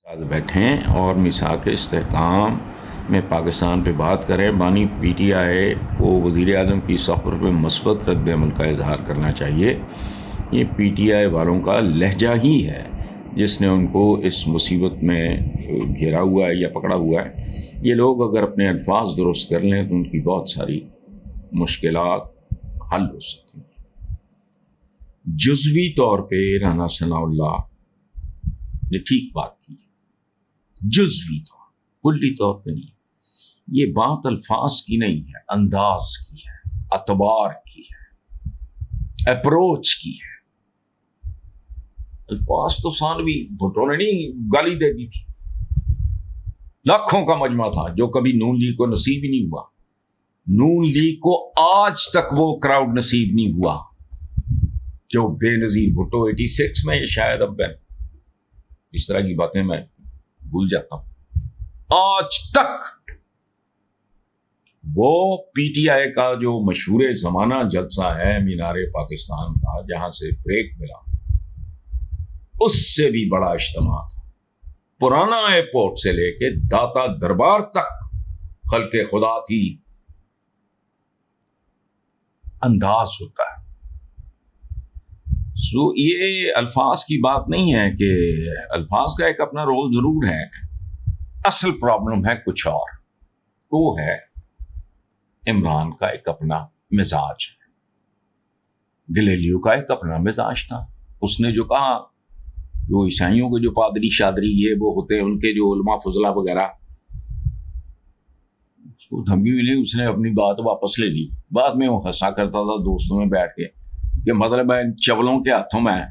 ساتھ بیٹھیں اور میثاق استحکام میں پاکستان پہ بات کریں۔ بانی پی ٹی آئی کو وزیر اعظم کی سفر پہ مثبت رد عمل کا اظہار کرنا چاہیے۔ یہ پی ٹی آئی والوں کا لہجہ ہی ہے جس نے ان کو اس مصیبت میں گھیرا ہوا ہے یا پکڑا ہوا ہے۔ یہ لوگ اگر اپنے الفاظ درست کر لیں تو ان کی بہت ساری مشکلات حل ہو سکتی ہیں۔ جزوی طور پہ رانا ثناء اللہ نے ٹھیک بات کی، جزوی طور، کلی طور پہ نہیں۔ یہ بات الفاظ کی نہیں ہے، انداز کی ہے، اعتبار کی ہے، اپروچ کی ہے۔ الفاظ تو ثانوی بھٹو نے نہیں گالی دے دی تھی، لاکھوں کا مجمع تھا جو کبھی نون لیگ کو نصیب ہی نہیں ہوا۔ نون لیگ کو آج تک وہ کراؤڈ نصیب نہیں ہوا جو بے نظیر بھٹو 86 میں شاید اب اس طرح کی باتیں میں بھول جاتا ہوں۔ آج تک وہ پی ٹی آئی کا جو مشہور زمانہ جلسہ ہے مینار پاکستان کا، جہاں سے بریک ملا، اس سے بھی بڑا اجتماع تھا۔ پرانا ایئرپورٹ سے لے کے داتا دربار تک خلق خدا تھی۔ انداز ہوتا ہے۔ یہ الفاظ کی بات نہیں ہے کہ الفاظ کا ایک اپنا رول ضرور ہے، اصل پرابلم ہے کچھ اور۔ وہ ہے عمران کا ایک اپنا مزاج ہے، گلیلیو کا ایک اپنا مزاج تھا۔ اس نے جو کہا، جو عیسائیوں کے جو پادری شادری یہ وہ ہوتے ہیں، ان کے جو علماء فضلہ وغیرہ، اس کو دھمکی ملی، اس نے اپنی بات واپس لے لی۔ بعد میں وہ ہنسا کرتا تھا دوستوں میں بیٹھ کے کہ مطلب ہے ان چبلوں کے ہاتھوں میں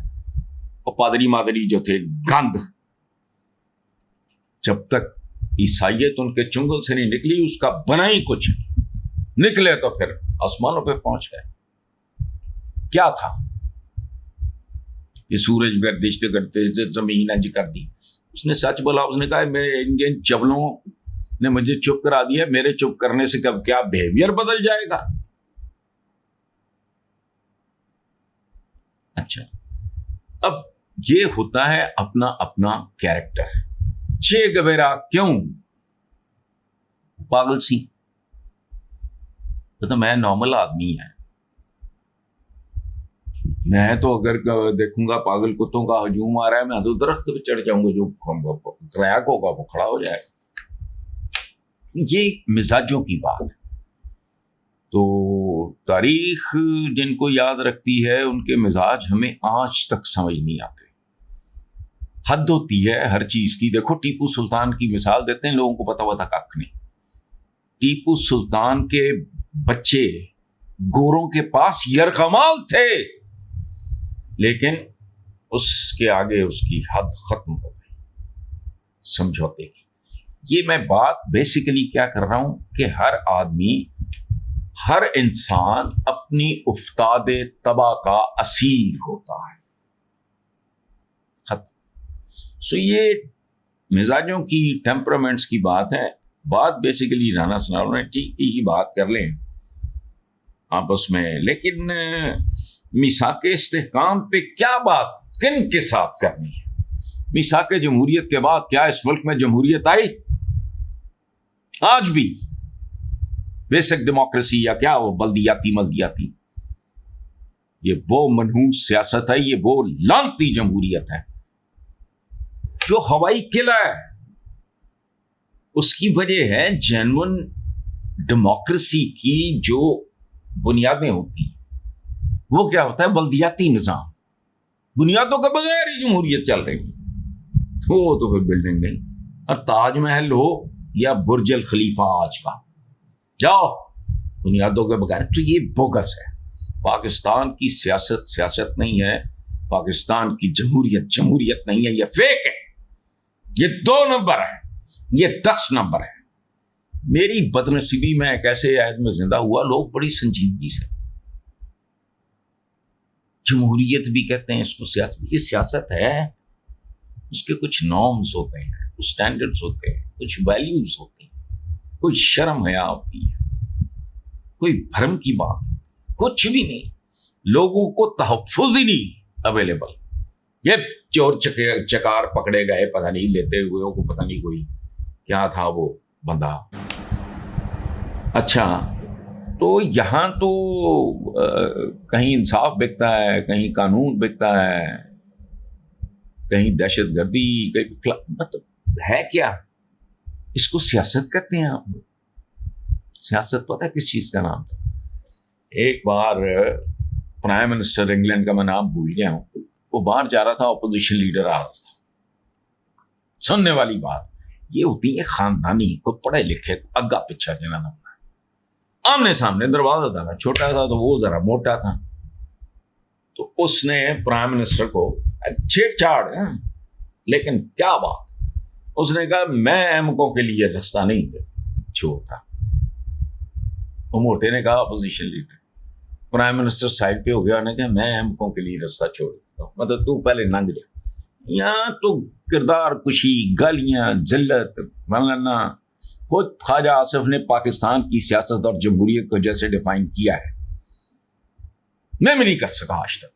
اور پادری مادری جو تھے گند، جب تک عیسائیت ان کے چنگل سے نہیں نکلی اس کا بنا ہی کچھ نکلے تو پھر آسمانوں پہ پہنچ گئے۔ کیا تھا یہ سورج گردش کرتے زمین اج کر دی؟ اس نے سچ بولا، اس نے کہا میں ان چبلوں نے مجھے چپ کرا دیا، میرے چپ کرنے سے کب کیا بیہیویئر بدل جائے گا؟ اچھا، اب یہ ہوتا ہے اپنا اپنا کیریکٹر۔ چے گویرا کیوں پاگل سی؟ تو میں نارمل آدمی ہے، میں تو اگر دیکھوں گا پاگل کتوں کا ہجوم آ رہا ہے، میں تو درخت پہ چڑھ جاؤں گا، جو ٹریک ہوگا وہ کھڑا ہو جائے گا۔ یہ مزاجوں کی بات ہے۔ تو تاریخ جن کو یاد رکھتی ہے ان کے مزاج ہمیں آج تک سمجھ نہیں آتے۔ حد ہوتی ہے ہر چیز کی۔ دیکھو ٹیپو سلطان کی مثال دیتے ہیں، لوگوں کو پتا کھ نہیں۔ ٹیپو سلطان کے بچے گوروں کے پاس یرغمال تھے، لیکن اس کے آگے اس کی حد ختم ہو گئی سمجھوتے کی۔ یہ میں بات بیسیکلی کیا کر رہا ہوں کہ ہر آدمی، ہر انسان اپنی افتاد طبع کا اسیر ہوتا ہے۔ ختم۔ یہ مزاجوں کی، ٹیمپرامنٹس کی بات ہے۔ بات بیسیکلی رانا ثناء اللہ نے ٹھیک ہی بات کر لیں آپس میں، لیکن میثاق استحکام پہ کیا بات کن کے ساتھ کرنی ہے؟ میثاق جمہوریت کے بعد کیا اس ملک میں جمہوریت آئی؟ آج بھی بیسک ڈیموکریسی یا کیا وہ بلدیاتی ملدیاتی، یہ وہ منحوس سیاست ہے، یہ وہ لعنتی جمہوریت ہے جو ہوائی قلعہ ہے۔ اس کی وجہ ہے جینون ڈیموکریسی کی جو بنیادیں ہوتی ہیں، وہ کیا ہوتا ہے؟ بلدیاتی نظام۔ بنیادوں کے بغیر ہی جمہوریت چل رہی ہے، وہ تو پھر بلڈنگ نہیں۔ اور تاج محل ہو یا برج الخلیفہ آج کا، جاؤ بنیادوں کے بغیر، تو یہ بوگس ہے۔ پاکستان کی سیاست سیاست نہیں ہے، پاکستان کی جمہوریت جمہوریت نہیں ہے، یہ فیک ہے، یہ 2 نمبر ہے، یہ 10 نمبر ہے۔ میری بدنصیبی میں ایک ایسے عہد میں زندہ ہوا، لوگ بڑی سنجیدگی سے جمہوریت بھی کہتے ہیں اس کو، سیاست بھی۔ یہ سیاست ہے، اس کے کچھ نارمز ہوتے ہیں، کچھ سٹینڈرڈز ہوتے ہیں، کچھ ویلیوز ہوتی ہیں، کوئی شرم حیا ہوتی ہے، کوئی بھرم کی بات، کچھ بھی نہیں۔ لوگوں کو تحفظ ہی نہیں اویلیبل۔ یہ چور چکار پکڑے گئے، پتہ نہیں لیتے ہوئے کو پتہ نہیں کوئی کیا تھا وہ بندہ. اچھا تو یہاں تو کہیں انصاف بکتا ہے، کہیں قانون بکتا ہے، کہیں دہشت گردی، مطلب ہے کیا؟ اس کو سیاست کہتے ہیں آپ لوگ. سیاست پتہ ہے کس چیز کا نام تھا؟ ایک بار پرائم منسٹر انگلینڈ کا میں نام بھول گیا ہوں، وہ باہر جا رہا تھا، اپوزیشن لیڈر آ رہا تھا. سننے والی بات یہ ہوتی ہے خاندانی، کوئی پڑھے لکھے اگا پچھا کے نام، آمنے سامنے دروازہ تھا، چھوٹا تھا تو وہ ذرا موٹا تھا، تو اس نے پرائم منسٹر کو چھیڑ چھاڑ، لیکن کیا بات، اس نے کہا میں احمقوں کے لیے رستہ نہیں چھوڑتا. وہ موٹے نے کہا opposition leader, prime minister side پہ ہو گیا، نے کہا میں احمقوں کے لیے رستہ چھوڑ دیتا ہوں، مطلب تو پہلے ننگ جا. یہاں تو کردار کشی، گالیاں، ذلت، مولانا خود خواجہ آصف نے پاکستان کی سیاست اور جمہوریت کو جیسے ڈیفائن کیا ہے میں بھی نہیں کر سکا آج تک.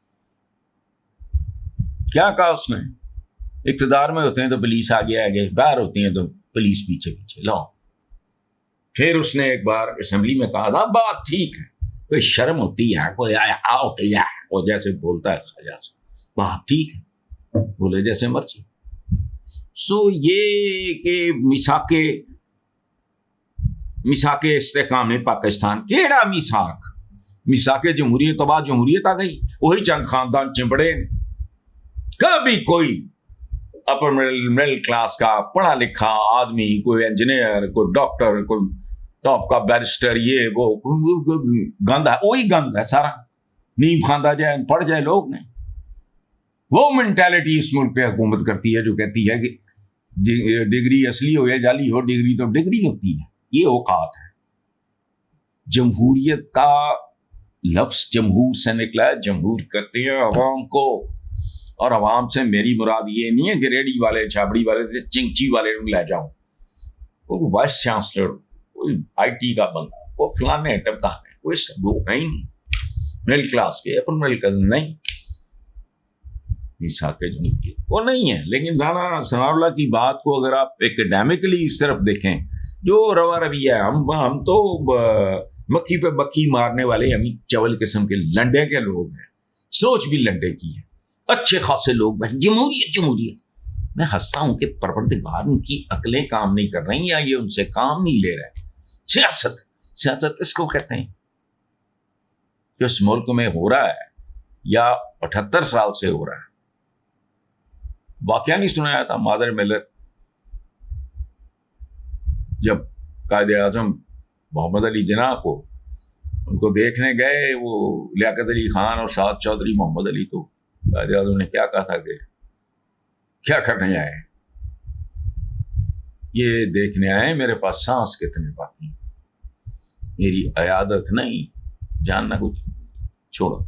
کیا کہا اس نے؟ اقتدار میں ہوتے ہیں تو پولیس آگے آگے، باہر ہوتی ہیں تو پولیس پیچھے پیچھے. لو پھر اس نے ایک بار اسمبلی میں کہا تھا بات ٹھیک ہے، کوئی شرم ہوتی ہے، کوئی ہوتی ہے، وہ جیسے بولتا ہے خواجہ آصف، بات ٹھیک ہے، بولے جیسے مرضی. سو یہ کہ میثاق استحکام پاکستان، کیڑا میثاق جمہوریت تو بعد جمہوریت آ گئی، وہی چند خاندان چمبڑے. کبھی کوئی اپر مڈل کلاس کا پڑھا لکھا آدمی، کوئی انجینئر، کوئی ڈاکٹر، کوئی ٹاپ کا بیرسٹر، یہ وہ گند ہے، وہی گند ہے سارا، نیم خاندہ جائے پڑھ جائے لوگ نے. وہ مینٹالٹی اس ملک پہ حکومت کرتی ہے جو کہتی ہے کہ ڈگری اصلی ہو یا جعلی ہو، ڈگری تو ڈگری ہوتی ہے. یہ اوقات ہے. جمہوریت کا لفظ جمہور سے نکلا ہے، جمہور کہتے ہیں عوام کو، اور عوام سے میری مراد یہ نہیں ہے کہ ریڈی والے، چھابڑی والے، چنگچی والے لے جاؤں، وہ وائس چانسلر، کوئی آئی ٹی کا بندہ، وہ فلانے ٹپکانے، کوئی وہ نہیں مڈل کلاس کے، اپن مڈل کلاس نہیں، میثاق جمہوریت وہ نہیں ہے. لیکن رانا ثناء اللہ کی بات کو اگر آپ ایکڈیمکلی صرف دیکھیں، جو روا روی ہے، ہم تو مکھی پہ بکھی مارنے والے، ہم چول قسم کے لنڈے کے لوگ ہیں، سوچ بھی لنڈے کی ہے، اچھے خاصے لوگ بیٹھے جمہوریت. میں ہنستا ہوں کہ پروردگار ان کی عقلیں کام نہیں کر رہی، یا یہ ان سے کام نہیں لے رہے. سیاست اس کو کہتے ہیں جو اس ملک میں ہو رہا ہے یا 78 سال سے ہو رہا ہے. واقعہ نہیں سنایا تھا مادر ملت جب قائد اعظم محمد علی جناح کو ان کو دیکھنے گئے، وہ لیاقت علی خان اور سعد چودھری محمد علی، تو قائد اعظم نے کیا کہا تھا کہ کیا کرنے آئے؟ یہ دیکھنے آئے میرے پاس سانس کتنے باقی، میری عیادت نہیں، جاننا کچھ چھوڑو.